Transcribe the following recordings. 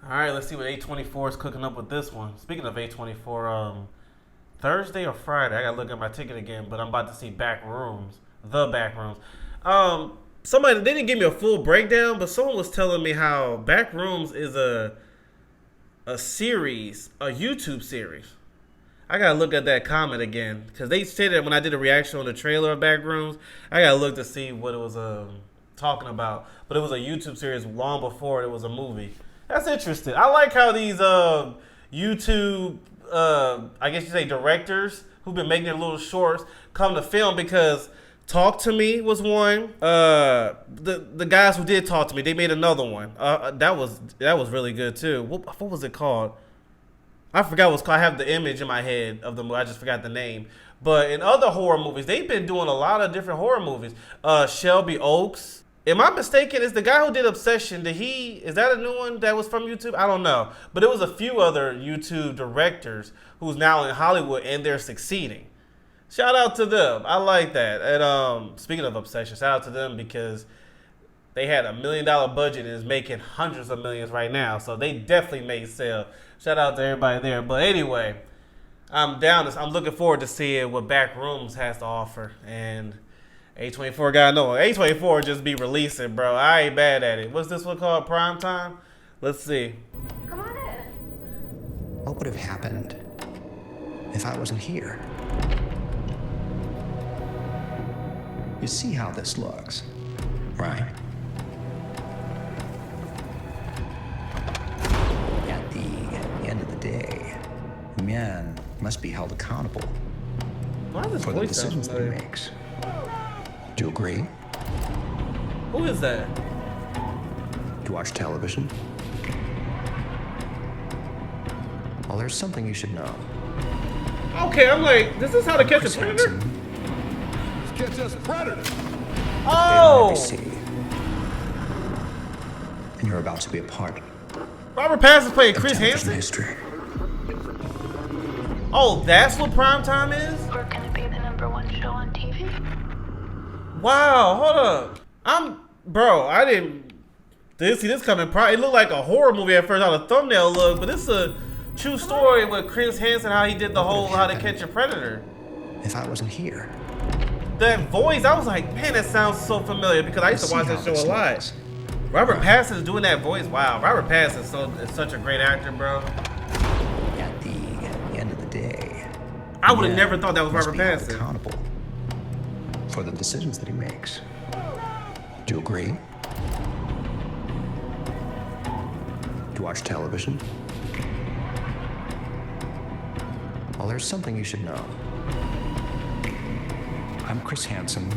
All right, let's see what A24 is cooking up with this one. Speaking of A24, Thursday or Friday, I gotta look at my ticket again, but I'm about to see Back Rooms, The Back Rooms. Somebody, they didn't give me a full breakdown, but someone was telling me how Back Rooms is a series, a YouTube series. I gotta look at that comment again because they said that when I did a reaction on the trailer of Back Rooms. I gotta look to see what it was talking about, but it was a YouTube series long before it was a movie. That's interesting. I like how these YouTube, I guess you say directors who've been making their little shorts come to film because Talk to Me was one. The guys who did Talk to Me, they made another one. That was really good too. What was it called? I forgot what it's called. I have the image in my head of the movie. I just forgot the name. But in other horror movies, they've been doing a lot of different horror movies. Shelby Oaks. Am I mistaken? Is the guy who did Obsession, is that a new one that was from YouTube? I don't know. But it was a few other YouTube directors who's now in Hollywood and they're succeeding. Shout out to them. I like that. And speaking of Obsession, shout out to them because they had $1 million budget and is making hundreds of millions right now. So they definitely made sale. Shout out to everybody there. But anyway, I'm looking forward to seeing what Back Rooms has to offer. And A24 got no. A24 just be releasing, bro. I ain't bad at it. What's this one called? PRIMETIME? Let's see. Come on in. What would have happened if I wasn't here? You see how this looks, right? At the end of the day, man must be held accountable Why does this for the voice sound decisions that he familiar? makes. Do you agree? Who is that? To watch television? Well, there's something you should know. Okay, I'm like, this is how to catch a Chris predator? Hansen, Catch us predator. Oh! NBC. And you're about to be a part Robert Pattinson's playing of Chris television Hansen? history. Oh, that's what Primetime is? We're gonna be the #1 show on TV. Wow, hold up. I didn't see this coming. It looked like a horror movie at first, how the thumbnail looked, but it's a true story with Chris Hansen, how he did the whole How to Catch a Predator. If I wasn't here, That voice, I was like, man, that sounds so familiar because I used to watch that show a lot. Robert Pattinson's doing that voice. Wow, Robert Pattinson is such a great actor, bro. at the end of the day, I would have man never thought that was must Robert be held Pattinson. accountable for the decisions that he makes. Do you agree? To watch television? Well, there's something you should know. I'm Chris Hansen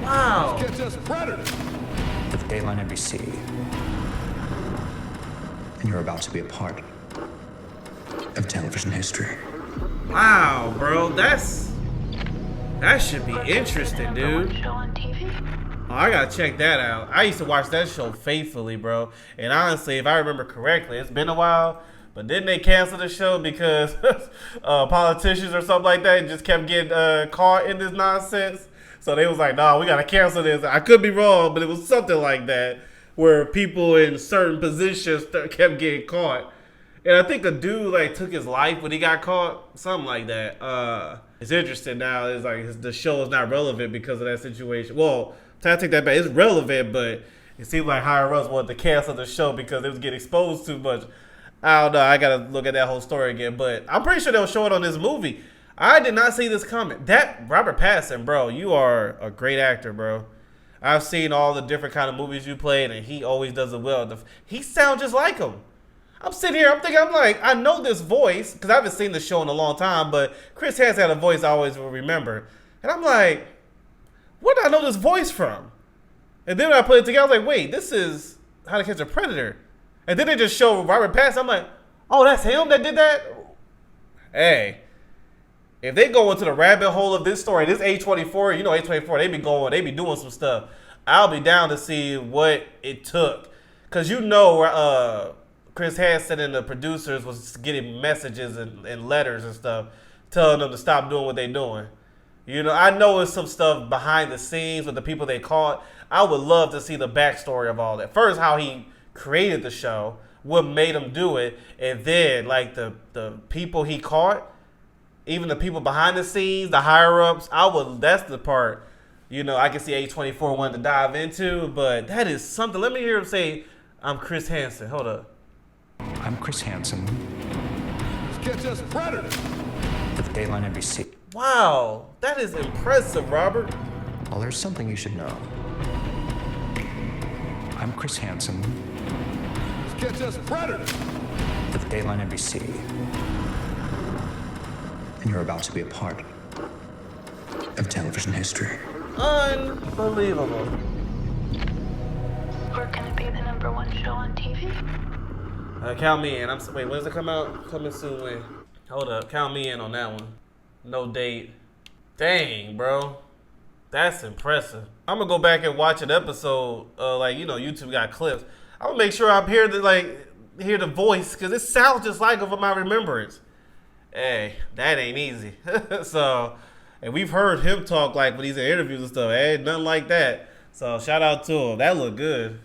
Wow. Catch us predator. of Dayline NBC. And you're about to be a part of television history. Wow, bro. That should be interesting, dude. #1 show on TV. Oh, I gotta check that out. I used to watch that show faithfully, bro. And honestly, if I remember correctly, it's been a while. But didn't they cancel the show because politicians or something like that just kept getting caught in this nonsense? So they was like, nah, we gotta cancel this. I could be wrong, but it was something like that where people in certain positions kept getting caught. And I think a dude like took his life when he got caught, something like that. It's interesting now. It's like the show is not relevant because of that situation. Well, I take that back. It's relevant, but it seemed like higher ups wanted to cancel the show because it was getting exposed too much. I don't know. I gotta look at that whole story again, but I'm pretty sure they'll show it on this movie. I did not see this coming. That Robert Pattinson, bro, you are a great actor, bro. I've seen all the different kind of movies you played, and he always does it well. He sounds just like him. I'm sitting here, I'm like, I know this voice because I haven't seen the show in a long time, but Chris Hansen had a voice I always will remember, and I'm like, where did I know this voice from? And then when I put it together, I was like, wait, this is How to Catch a Predator. And then they just show Robert Pattinson. I'm like, oh, that's him that did that? Hey, if they go into the rabbit hole of this story, this A24, you know A24, they be doing some stuff. I'll be down to see what it took. Because you know Chris Hansen and the producers was getting messages and letters and stuff telling them to stop doing what they're doing. You know, I know it's some stuff behind the scenes with the people they caught. I would love to see the backstory of all that. First, how he created the show, what made him do it. And then like the people he caught, even the people behind the scenes, the higher ups, that's the part, you know, I can see A24 wanted to dive into, but that is something. Let me hear him say, I'm Chris Hansen. Hold up. I'm Chris Hansen Let's catch us predators. for the Dateline NBC. Wow, that is impressive, Robert. Well, there's something you should know. I'm Chris Hansen Let's catch us predators. for the Dateline NBC. And you're about to be a part of television history. Unbelievable. We're gonna be the #1 show on TV. Count me in. Wait, when does it come out? Coming soon when? Hold up, count me in on that one. No date. Dang, bro. That's impressive. I'm gonna go back and watch an episode. Like, you know, YouTube got clips. I'm gonna make sure I'm here to hear the voice, because it sounds just like of my remembrance. Hey, that ain't easy. So, and we've heard him talk like when he's in interviews and stuff. Hey, nothing like that. So shout out to him. That looked good.